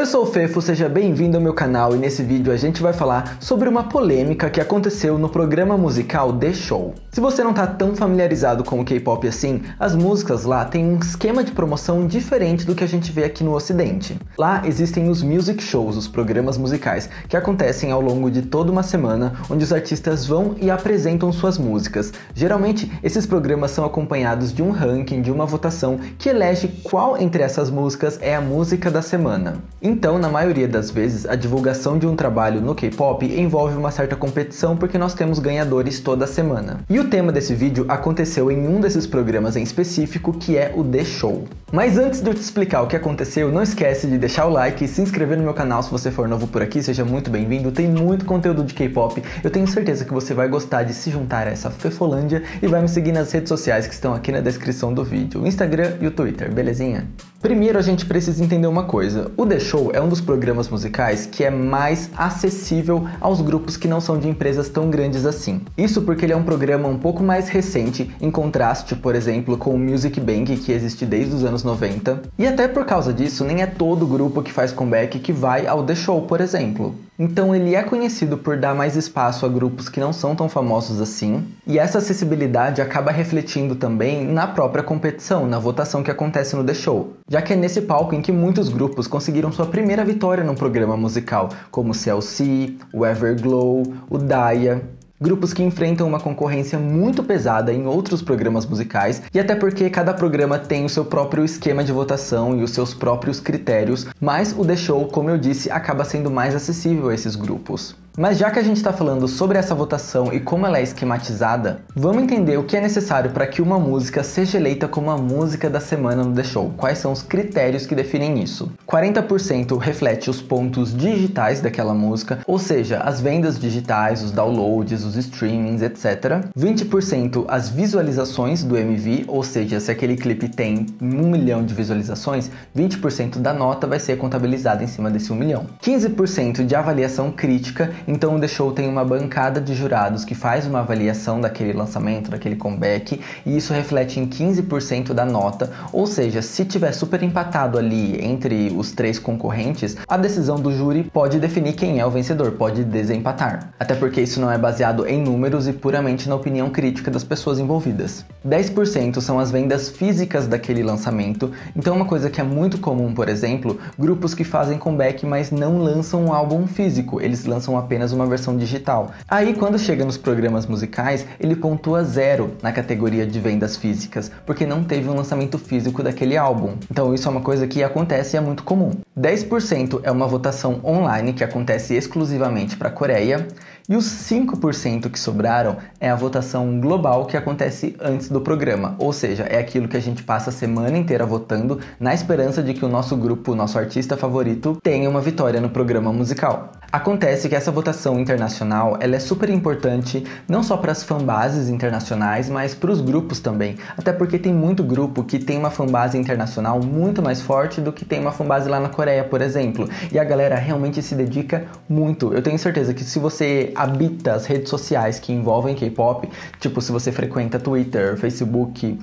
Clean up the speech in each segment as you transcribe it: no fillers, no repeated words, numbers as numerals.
eu sou o Fefo, seja bem-vindo ao meu canal e nesse vídeo a gente vai falar sobre uma polêmica que aconteceu no programa musical The Show. Se você não tá tão familiarizado com o K-pop assim, as músicas lá têm um esquema de promoção diferente do que a gente vê aqui no ocidente. Lá existem os music shows, os programas musicais, que acontecem ao longo de toda uma semana, onde os artistas vão e apresentam suas músicas. Geralmente, esses programas são acompanhados de um ranking, de uma votação, que elege qual entre essas músicas é a música da semana. Então, na maioria das vezes, a divulgação de um trabalho no K-pop envolve uma certa competição porque nós temos ganhadores toda semana. E o tema desse vídeo aconteceu em um desses programas em específico, que é o The Show. Mas antes de eu te explicar o que aconteceu, não esquece de deixar o like e se inscrever no meu canal se você for novo por aqui, seja muito bem-vindo. Tem muito conteúdo de K-pop, eu tenho certeza que você vai gostar de se juntar a essa Fefolândia e vai me seguir nas redes sociais que estão aqui na descrição do vídeo, o Instagram e o Twitter, belezinha? Primeiro a gente precisa entender uma coisa, o The Show é um dos programas musicais que é mais acessível aos grupos que não são de empresas tão grandes assim. Isso porque ele é um programa um pouco mais recente, em contraste, por exemplo, com o Music Bank, que existe desde os anos 90, e até por causa disso, nem é todo grupo que faz comeback que vai ao The Show, por exemplo. Então ele é conhecido por dar mais espaço a grupos que não são tão famosos assim, e essa acessibilidade acaba refletindo também na própria competição, na votação que acontece no The Show, já que é nesse palco em que muitos grupos conseguiram sua primeira vitória num programa musical, como o CLC, o Everglow, o Daya. Grupos que enfrentam uma concorrência muito pesada em outros programas musicais, e até porque cada programa tem o seu próprio esquema de votação e os seus próprios critérios, mas o The Show, como eu disse, acaba sendo mais acessível a esses grupos. Mas já que a gente está falando sobre essa votação e como ela é esquematizada, vamos entender o que é necessário para que uma música seja eleita como a música da semana no The Show. Quais são os critérios que definem isso? 40% reflete os pontos digitais daquela música, ou seja, as vendas digitais, os downloads, os streamings, etc. 20% as visualizações do MV, ou seja, se aquele clipe tem 1 milhão de visualizações, 20% da nota vai ser contabilizada em cima desse 1 milhão. 15% de avaliação crítica. Então o The Show tem uma bancada de jurados que faz uma avaliação daquele lançamento, daquele comeback, e isso reflete em 15% da nota, ou seja, se tiver super empatado ali entre os três concorrentes, a decisão do júri pode definir quem é o vencedor, pode desempatar. Até porque isso não é baseado em números e puramente na opinião crítica das pessoas envolvidas. 10% são as vendas físicas daquele lançamento, então uma coisa que é muito comum, por exemplo, grupos que fazem comeback mas não lançam um álbum físico, eles lançam apenas uma versão digital. Aí quando chega nos programas musicais, ele pontua 0 na categoria de vendas físicas, porque não teve um lançamento físico daquele álbum. Então isso é uma coisa que acontece e é muito comum. 10% é uma votação online que acontece exclusivamente para a Coreia, e os 5% que sobraram é a votação global que acontece antes do programa, ou seja, é aquilo que a gente passa a semana inteira votando na esperança de que o nosso grupo, o nosso artista favorito, tenha uma vitória no programa musical. Acontece que essa votação internacional ela é super importante não só para as fanbases internacionais, mas para os grupos também, até porque tem muito grupo que tem uma fanbase internacional muito mais forte do que tem uma fanbase lá na Coreia, por exemplo, e a galera realmente se dedica muito. Eu tenho certeza que se você habita as redes sociais que envolvem K-pop, tipo se você frequenta Twitter, Facebook,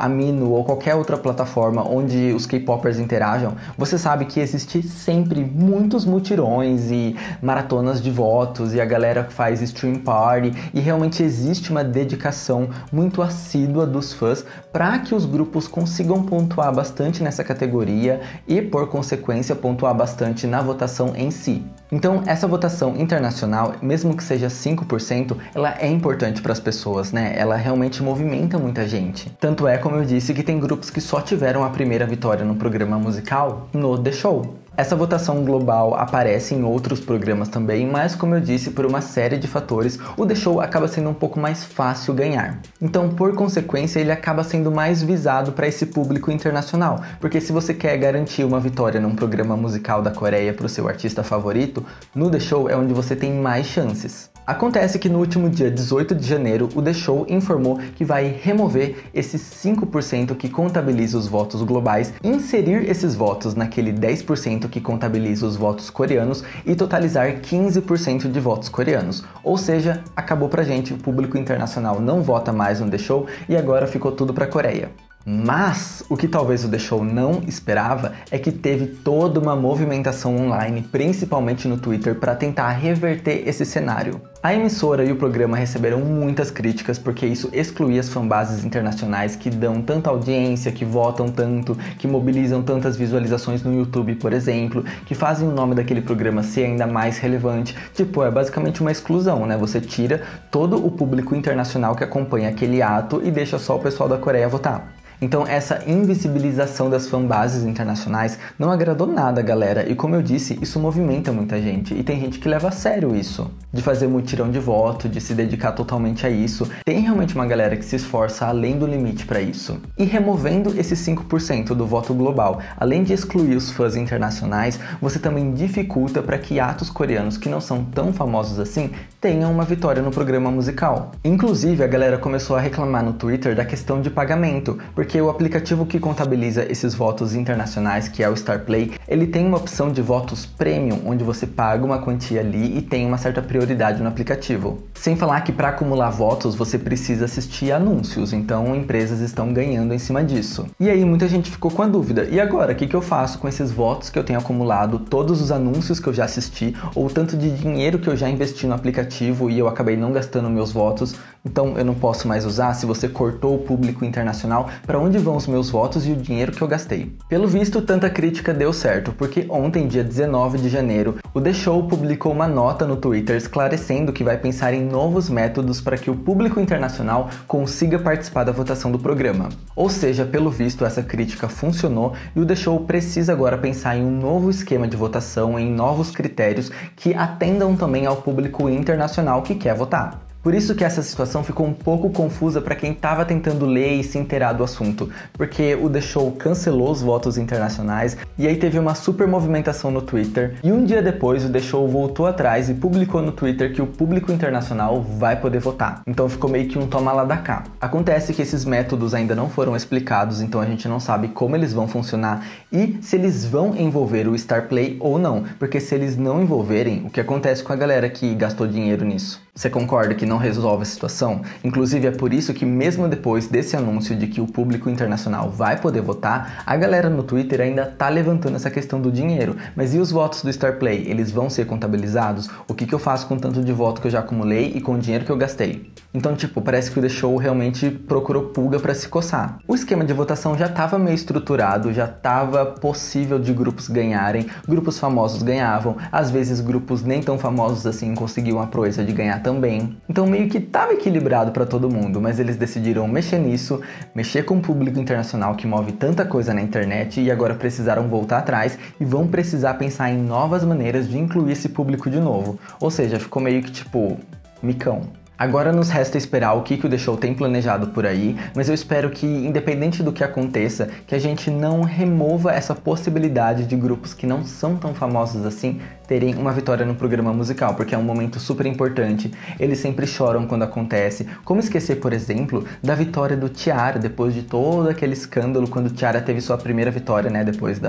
Amino ou qualquer outra plataforma onde os K-popers interajam, você sabe que existe sempre muitos mutirões e maratonas de votos e a galera faz stream party e realmente existe uma dedicação muito assídua dos fãs para que os grupos consigam pontuar bastante nessa categoria e, por consequência, pontuar bastante na votação em si. Então, essa votação internacional, mesmo que seja 5%, ela é importante para as pessoas, né? Ela realmente movimenta muita gente. Tanto é, como eu disse, que tem grupos que só tiveram a primeira vitória no programa musical no The Show. Essa votação global aparece em outros programas também, mas como eu disse, por uma série de fatores, o The Show acaba sendo um pouco mais fácil ganhar. Então, por consequência, ele acaba sendo mais visado para esse público internacional, porque se você quer garantir uma vitória num programa musical da Coreia para o seu artista favorito, no The Show é onde você tem mais chances. Acontece que no último dia 18 de janeiro, o The Show informou que vai remover esses 5% que contabiliza os votos globais, inserir esses votos naquele 10% que contabiliza os votos coreanos e totalizar 15% de votos coreanos. Ou seja, acabou pra gente, o público internacional não vota mais no The Show e agora ficou tudo pra Coreia. Mas o que talvez o The Show não esperava é que teve toda uma movimentação online, principalmente no Twitter, para tentar reverter esse cenário. A emissora e o programa receberam muitas críticas porque isso excluía as fanbases internacionais que dão tanta audiência, que votam tanto, que mobilizam tantas visualizações no YouTube, por exemplo, que fazem o nome daquele programa ser ainda mais relevante. Tipo, é basicamente uma exclusão, né? Você tira todo o público internacional que acompanha aquele ato e deixa só o pessoal da Coreia votar. Então essa invisibilização das fanbases internacionais não agradou nada, galera, e como eu disse, isso movimenta muita gente, e tem gente que leva a sério isso, de fazer mutirão de voto, de se dedicar totalmente a isso. Tem realmente uma galera que se esforça além do limite para isso. E removendo esses 5% do voto global, além de excluir os fãs internacionais, você também dificulta para que atos coreanos que não são tão famosos assim tenham uma vitória no programa musical. Inclusive, a galera começou a reclamar no Twitter da questão de pagamento, porque o aplicativo que contabiliza esses votos internacionais, que é o StarPlay, ele tem uma opção de votos premium, onde você paga uma quantia ali e tem uma certa prioridade no aplicativo. Sem falar que para acumular votos você precisa assistir anúncios, então empresas estão ganhando em cima disso. E aí muita gente ficou com a dúvida, e agora, o que eu faço com esses votos que eu tenho acumulado, todos os anúncios que eu já assisti, ou tanto de dinheiro que eu já investi no aplicativo e eu acabei não gastando meus votos, então eu não posso mais usar? Se você cortou o público internacional, para onde vão os meus votos e o dinheiro que eu gastei? Pelo visto, tanta crítica deu certo, porque ontem, dia 19 de janeiro, o The Show publicou uma nota no Twitter esclarecendo que vai pensar em novos métodos para que o público internacional consiga participar da votação do programa. Ou seja, pelo visto, essa crítica funcionou e o The Show precisa agora pensar em um novo esquema de votação, em novos critérios que atendam também ao público internacional que quer votar. Por isso que essa situação ficou um pouco confusa para quem estava tentando ler e se inteirar do assunto, porque o The Show cancelou os votos internacionais e aí teve uma super movimentação no Twitter, e um dia depois o The Show voltou atrás e publicou no Twitter que o público internacional vai poder votar. Então ficou meio que um toma lá da cá. Acontece que esses métodos ainda não foram explicados, então a gente não sabe como eles vão funcionar e se eles vão envolver o StarPlay ou não, porque se eles não envolverem, o que acontece com a galera que gastou dinheiro nisso? Você concorda que não resolve a situação? Inclusive é por isso que mesmo depois desse anúncio de que o público internacional vai poder votar, a galera no Twitter ainda tá levantando essa questão do dinheiro. Mas e os votos do StarPlay? Eles vão ser contabilizados? O que eu faço com tanto de voto que eu já acumulei e com o dinheiro que eu gastei? Então, tipo, parece que o The Show realmente procurou pulga para se coçar. O esquema de votação já estava meio estruturado, já estava possível de grupos ganharem, grupos famosos ganhavam, às vezes grupos nem tão famosos assim conseguiam a proeza de ganhar também. Então meio que estava equilibrado para todo mundo, mas eles decidiram mexer nisso, mexer com o público internacional que move tanta coisa na internet e agora precisaram voltar atrás e vão precisar pensar em novas maneiras de incluir esse público de novo. Ou seja, ficou meio que tipo, micão. Agora nos resta esperar o que o The Show tem planejado por aí, mas eu espero que, independente do que aconteça, que a gente não remova essa possibilidade de grupos que não são tão famosos assim terem uma vitória no programa musical, porque é um momento super importante, eles sempre choram quando acontece. Como esquecer, por exemplo, da vitória do T-ara, depois de todo aquele escândalo, quando o T-ara teve sua primeira vitória, né, depois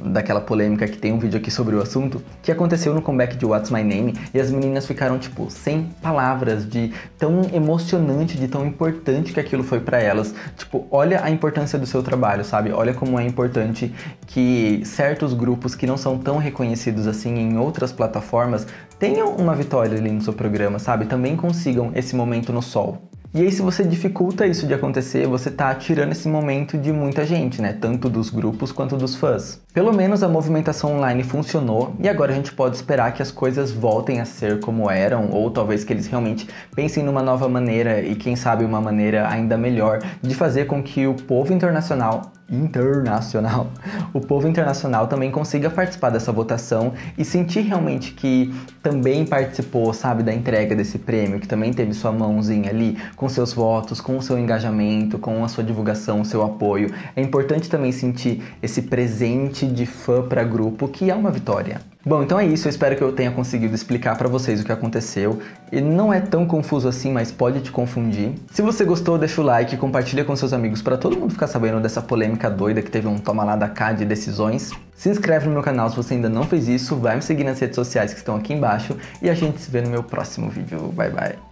daquela polêmica que tem um vídeo aqui sobre o assunto, que aconteceu no comeback de What's My Name, e as meninas ficaram, tipo, sem palavras de tão emocionante, de tão importante que aquilo foi pra elas. Tipo, olha a importância do seu trabalho, sabe? Olha como é importante que certos grupos que não são tão reconhecidos assim em outras plataformas tenham uma vitória ali no seu programa, sabe? Também consigam esse momento no sol. E aí, se você dificulta isso de acontecer, você tá tirando esse momento de muita gente, né? Tanto dos grupos quanto dos fãs. Pelo menos a movimentação online funcionou e agora a gente pode esperar que as coisas voltem a ser como eram, ou talvez que eles realmente pensem numa nova maneira e quem sabe uma maneira ainda melhor de fazer com que o povo internacional também consiga participar dessa votação e sentir realmente que também participou, sabe, da entrega desse prêmio, que também teve sua mãozinha ali com seus votos, com o seu engajamento, com a sua divulgação, o seu apoio. É importante também sentir esse presente de fã para grupo, que é uma vitória. Bom, então é isso, eu espero que eu tenha conseguido explicar pra vocês o que aconteceu. E não é tão confuso assim, mas pode te confundir. Se você gostou, deixa o like, compartilha com seus amigos pra todo mundo ficar sabendo dessa polêmica doida que teve um toma lá da cá de decisões. Se inscreve no meu canal se você ainda não fez isso, vai me seguir nas redes sociais que estão aqui embaixo e a gente se vê no meu próximo vídeo. Bye, bye!